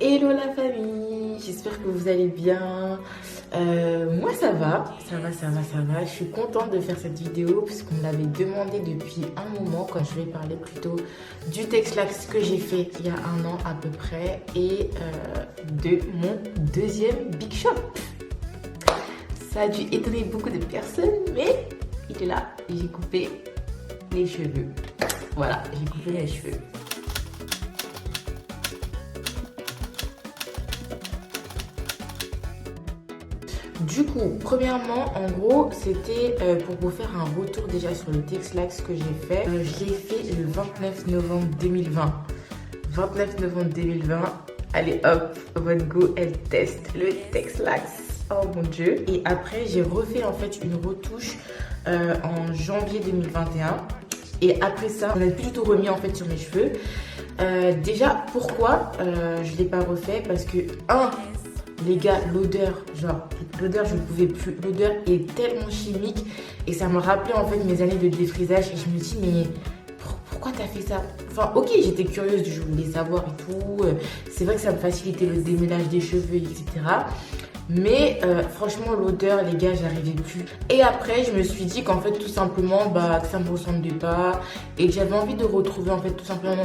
Hello la famille, j'espère que vous allez bien. Moi ça va. Je suis contente de faire cette vidéo puisqu'on me l'avait demandé depuis un moment quand je vais parler plutôt du Texlax que j'ai fait il y a un an à peu près et de mon deuxième Big Shop. Ça a dû étonner beaucoup de personnes mais il est là, j'ai coupé les cheveux. Voilà, j'ai coupé les cheveux. Du coup, premièrement, en gros, c'était pour vous faire un retour déjà sur le Texlax que j'ai fait. Je l'ai fait le 29 novembre 2020. 29 novembre 2020. Allez hop, votre go, elle teste le Texlax. Oh mon dieu. Et après, j'ai refait en fait une retouche en janvier 2021. Et après ça, on a plus du tout remis en fait sur mes cheveux. Déjà, pourquoi je ne l'ai pas refait? Parce que, les gars, l'odeur, je ne pouvais plus. L'odeur est tellement chimique et ça me rappelait en fait mes années de défrisage. Et je me dis, mais pourquoi t'as fait ça? Enfin, ok, j'étais curieuse, je voulais savoir et tout. C'est vrai que ça me facilitait le démêlage des cheveux, etc. Mais franchement, l'odeur, les gars, j'arrivais plus. Et après, je me suis dit qu'en fait, tout simplement, que ça me ressemblait pas et que j'avais envie de retrouver en fait tout simplement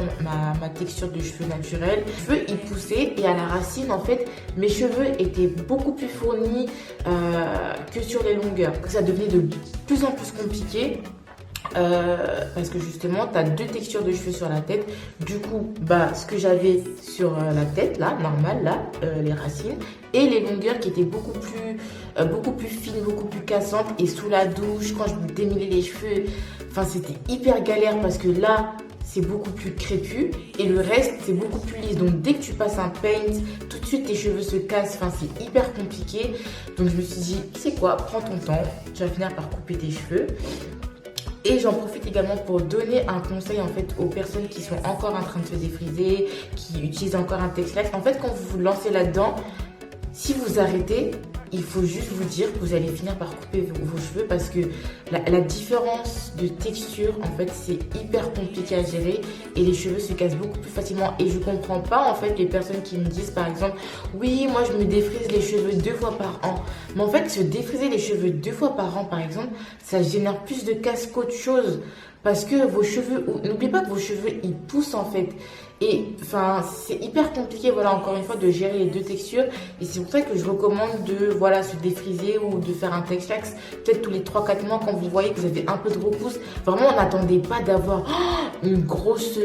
ma texture de cheveux naturelle. Mes cheveux, ils poussaient et à la racine, en fait, mes cheveux étaient beaucoup plus fournis que sur les longueurs. Donc, ça devenait de plus en plus compliqué. Parce que justement tu as deux textures de cheveux sur la tête. Du coup ce que j'avais sur la tête là, normal là, les racines, et les longueurs qui étaient beaucoup plus fines, beaucoup plus cassantes. Et sous la douche, quand je me démêlais les cheveux, enfin c'était hyper galère parce que là c'est beaucoup plus crépus et le reste c'est beaucoup plus lisse. Donc dès que tu passes un paint, tout de suite tes cheveux se cassent. Enfin c'est hyper compliqué. Donc je me suis dit, tu sais quoi, prends ton temps, tu vas finir par couper tes cheveux. Et j'en profite également pour donner un conseil en fait aux personnes qui sont encore en train de se défriser, qui utilisent encore un Texlax. En fait, quand vous vous lancez là-dedans, si vous arrêtez, il faut juste vous dire que vous allez finir par couper vos cheveux parce que la différence de texture, en fait, c'est hyper compliqué à gérer et les cheveux se cassent beaucoup plus facilement. Et je comprends pas, en fait, les personnes qui me disent, par exemple, oui, moi, je me défrise les cheveux 2 fois par an. Mais en fait, se défriser les cheveux 2 fois par an, par exemple, ça génère plus de casse qu'autre chose. Parce que vos cheveux, n'oubliez pas que vos cheveux, ils poussent en fait. Et enfin, c'est hyper compliqué, voilà, encore une fois, de gérer les deux textures. Et c'est pour ça que je recommande de, voilà, se défriser ou de faire un Texlax peut-être tous les 3-4 mois quand vous voyez que vous avez un peu de repousse. Vraiment, n'attendez pas d'avoir une grosse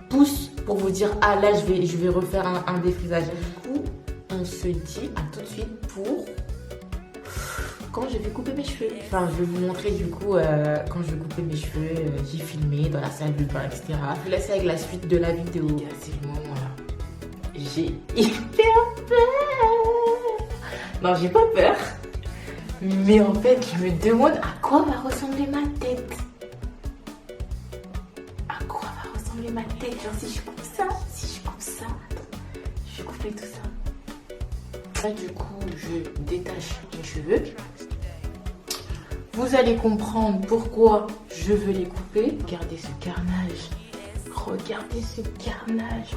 pousse pour vous dire, ah là, je vais refaire un défrisage. Du coup, on se dit à tout de suite pour quand je vais couper mes cheveux. Enfin, je vais vous montrer du coup quand je vais couper mes cheveux, j'ai filmé dans la salle de bain, etc. Je vous laisse avec la suite de la vidéo. C'est le moment là. J'ai hyper peur. Non, j'ai pas peur. Mais en fait, je me demande à quoi va ressembler ma tête. À quoi va ressembler ma tête? Genre si je coupe ça, je vais couper tout ça. Là, du coup, je détache mes cheveux. Vous allez comprendre pourquoi je veux les couper. Regardez ce carnage. Regardez ce carnage.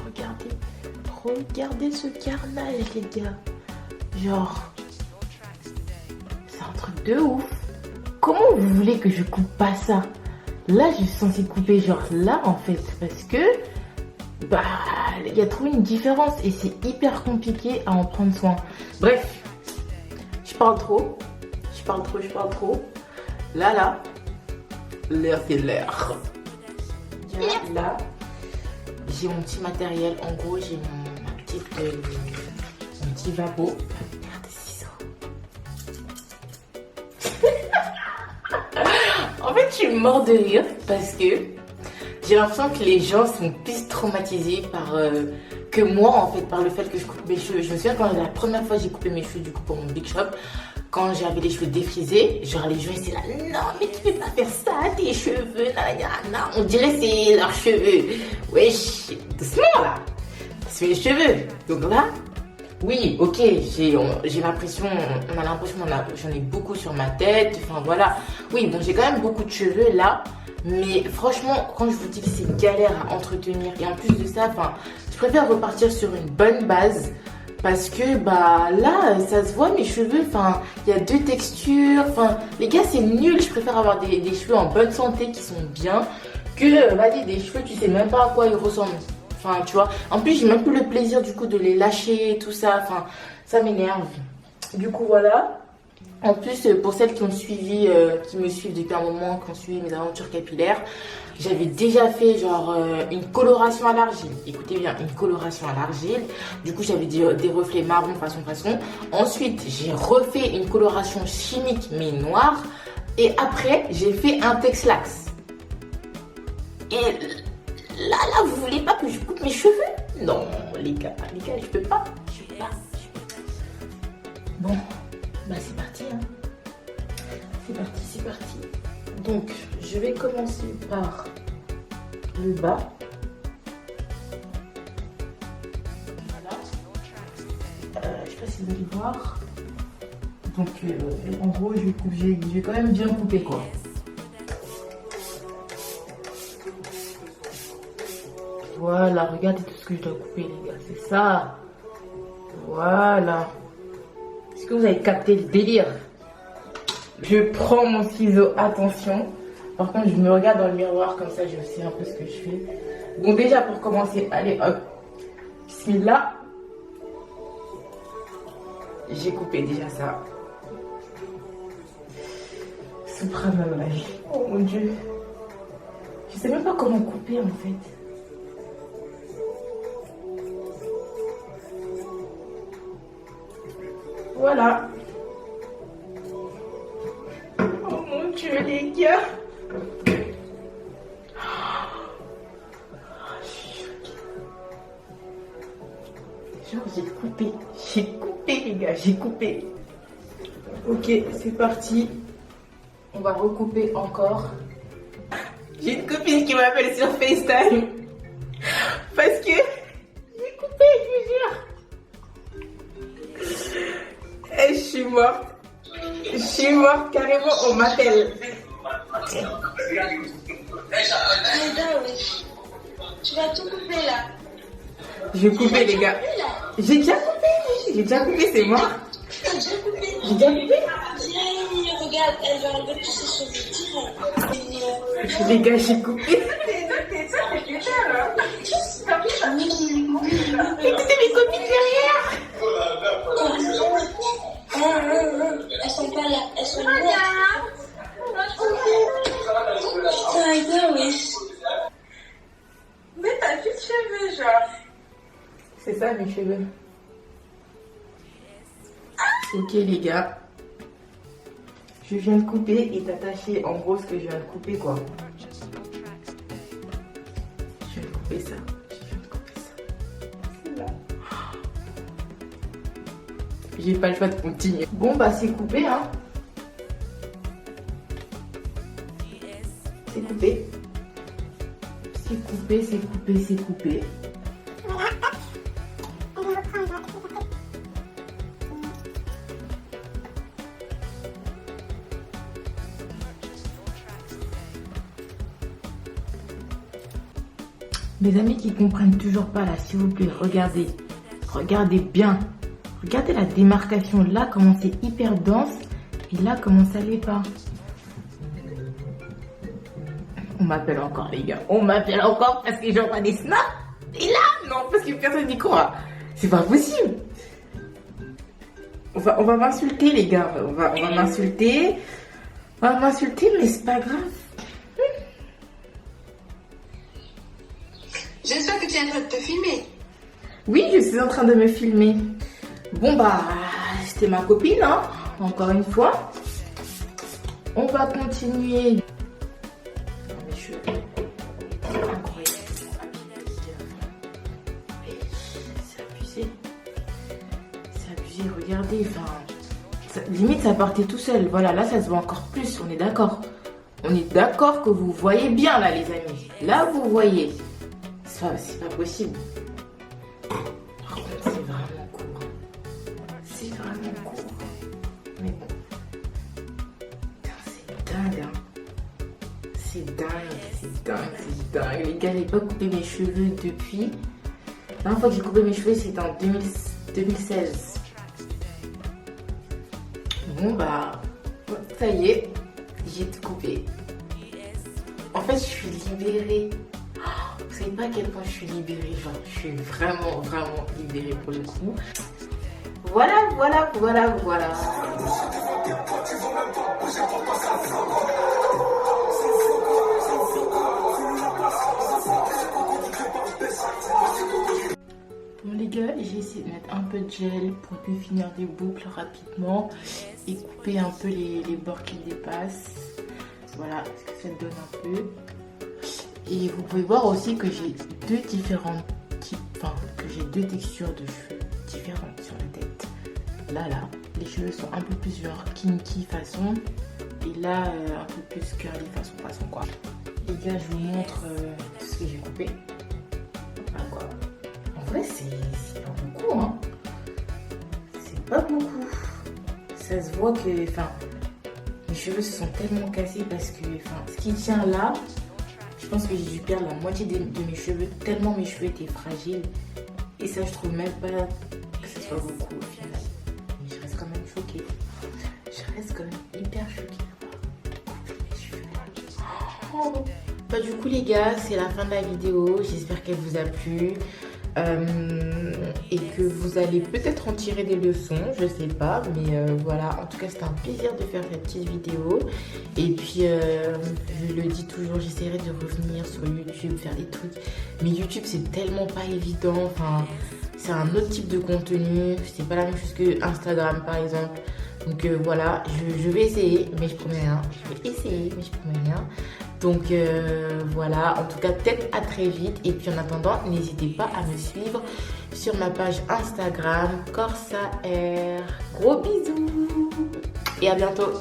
Regardez ce carnage, les gars. Genre, c'est un truc de ouf. Comment vous voulez que je coupe pas ça? Là, je suis censée couper genre là, en fait. Parce que, il y a trop une différence. Et c'est hyper compliqué à en prendre soin. Bref, je parle trop. Là, l'air c'est l'air. Là, j'ai mon petit matériel. En gros, j'ai mon petit vabo. Regarde des ciseaux. En fait, je suis mort de rire parce que j'ai l'impression que les gens sont plus traumatisés que moi, en fait, par le fait que je coupe mes cheveux. Je me souviens quand la première fois j'ai coupé mes cheveux du coup pour mon Big Shop. Quand j'avais les cheveux défrisés, genre les gens étaient là, non mais tu peux pas faire ça, tes cheveux, non, on dirait c'est leurs cheveux. Wesh, doucement là, c'est mes cheveux. Donc là, oui, ok, j'ai l'impression, on a l'impression j'en ai beaucoup sur ma tête, enfin voilà. Oui, bon, j'ai quand même beaucoup de cheveux là, mais franchement, quand je vous dis que c'est galère à entretenir, et en plus de ça, enfin, je préfère repartir sur une bonne base. Parce que bah là, ça se voit mes cheveux, enfin, il y a deux textures, enfin, les gars c'est nul, je préfère avoir des cheveux en bonne santé qui sont bien que, vas-y, des cheveux tu sais même pas à quoi ils ressemblent. Enfin, tu vois, en plus j'ai même plus le plaisir du coup de les lâcher, tout ça, enfin, ça m'énerve. Du coup voilà. En plus, pour celles qui ont suivi, qui me suivent depuis un moment, qui ont suivi mes aventures capillaires, j'avais déjà fait genre une coloration à l'argile. Écoutez bien, une coloration à l'argile. Du coup, j'avais des reflets marron façon. Ensuite, j'ai refait une coloration chimique mais noire. Et après, j'ai fait un Texlax. Et là, vous voulez pas que je coupe mes cheveux? Non, les gars, je peux pas. Bon. Bah c'est parti hein. C'est parti. Donc je vais commencer par le bas. Voilà. Je sais pas si vous allez voir. Donc en gros je vais quand même bien couper quoi. Voilà, regardez tout ce que je dois couper les gars, c'est ça. Voilà. Est-ce que vous avez capté le délire? Je prends mon ciseau, attention. Par contre, je me regarde dans le miroir, comme ça je sais un peu ce que je fais. Bon, déjà pour commencer, allez hop. Bismillah. J'ai coupé déjà ça. Subhanallah. Oh mon Dieu. Je sais même pas comment couper en fait. Voilà. Oh mon Dieu, les gars. Genre, j'ai coupé, les gars, j'ai coupé. Ok, c'est parti. On va recouper encore. J'ai une copine qui m'appelle sur FaceTime. Parce que j'ai coupé, je vous jure. Et je suis morte carrément, on m'appelle. Tu vas tout couper là. Je vais couper les gars. J'ai déjà coupé, c'est mort. T'as déjà coupé? J'ai déjà coupé. Regarde, elle va enlever tous ses cheveux direct. Les gars, j'ai coupé. Écoutez mes copines derrière. Elles sont pas là, elles sont là. Putain, gars, wesh. Mais t'as plus de cheveux, genre. C'est ça mes cheveux. Ok les gars. Je viens de couper et d'attacher en gros ce que je viens de couper quoi. Je viens de couper ça. C'est là. J'ai pas le choix de continuer. Bon bah c'est coupé hein. C'est coupé. C'est coupé. Mes amis qui comprennent toujours pas là, s'il vous plaît, regardez. Regardez bien. Regardez la démarcation là, comment c'est hyper dense. Et là, comment ça l'est pas. On m'appelle encore les gars. On m'appelle encore parce que j'envoie des snaps. Et là, non, parce que personne n'y croit. C'est pas possible. On va m'insulter les gars. On va m'insulter. On va m'insulter, mais c'est pas grave. J'espère que tu es en train de te filmer. Oui, je suis en train de me filmer. Bon bah, c'était ma copine, hein. Encore une fois. On va continuer. Mes cheveux. Incroyable. C'est abusé. C'est abusé, regardez. Enfin, limite, ça partait tout seul. Voilà, là, ça se voit encore plus. On est d'accord. On est d'accord que vous voyez bien, là, les amis. Là, vous voyez. C'est pas possible. Par contre, c'est vraiment court. C'est vraiment court. Mais bon. C'est dingue, hein. C'est dingue. Les gars, j'ai pas coupé mes cheveux depuis. dernière fois que j'ai coupé mes cheveux, c'était en 2016. Bon bah, ça y est, j'ai tout coupé. En fait, je suis libérée. Vous savez pas à quel point je suis libérée. Genre, je suis vraiment, vraiment libérée pour le coup. Voilà. Bon les gars, j'ai essayé de mettre un peu de gel pour définir des boucles rapidement et couper un peu les bords qui dépassent. Voilà ce que ça donne un peu. Et vous pouvez voir aussi que j'ai deux différentes deux textures de cheveux différentes sur la tête. Là, les cheveux sont un peu plus genre kinky façon. Et là, un peu plus curly façon quoi. Les gars, je vous montre tout ce que j'ai coupé. Voilà quoi. En vrai, c'est pas beaucoup, hein. C'est pas beaucoup. Ça se voit que, mes cheveux se sont tellement cassés parce que, ce qui tient là, je pense que j'ai dû perdre la moitié de mes cheveux tellement mes cheveux étaient fragiles. Et ça, je trouve même pas que ce soit beaucoup au final. Mais je reste quand même choquée. Je reste quand même hyper choquée. Oh. Bah du coup les gars, c'est la fin de la vidéo. J'espère qu'elle vous a plu. Et que vous allez peut-être en tirer des leçons, je sais pas, mais voilà, en tout cas c'était un plaisir de faire cette petite vidéo. Et puis je le dis toujours, j'essaierai de revenir sur YouTube, faire des trucs, mais YouTube c'est tellement pas évident, c'est un autre type de contenu, c'est pas la même chose que Instagram par exemple. Donc voilà, je vais essayer, mais je promets rien. Je vais essayer, mais je promets rien. Donc voilà, en tout cas peut-être à très vite. Et puis en attendant, n'hésitez pas à me suivre sur ma page Instagram Corsa Air. Gros bisous et à bientôt.